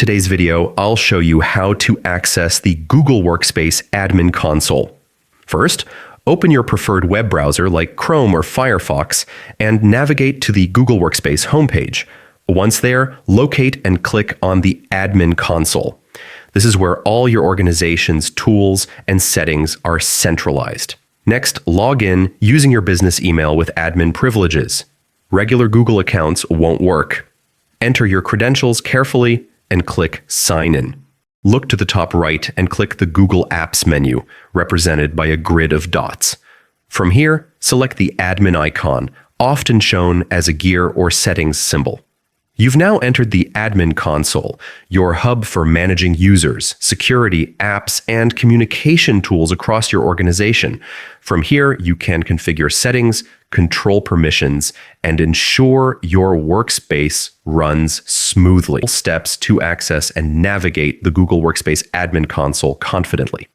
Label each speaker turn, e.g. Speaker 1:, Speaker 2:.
Speaker 1: today's video, I'll show you how to access the Google Workspace Admin Console. First, open your preferred web browser like Chrome or Firefox and navigate to the Google Workspace homepage. Once there, locate and click on the Admin Console. This is where all your organization's tools and settings are centralized. Next, log in using your business email with admin privileges. Regular Google accounts won't work. Enter your credentials carefully and click Sign In. Look to the top right and click the Google Apps menu, represented by a grid of dots. From here, select the admin icon, often shown as a gear or settings symbol. You've now entered the Admin Console, your hub for managing users, security, apps, and communication tools across your organization. From here, you can configure settings, control permissions, and ensure your workspace runs smoothly. Steps to access and navigate the Google Workspace Admin Console confidently.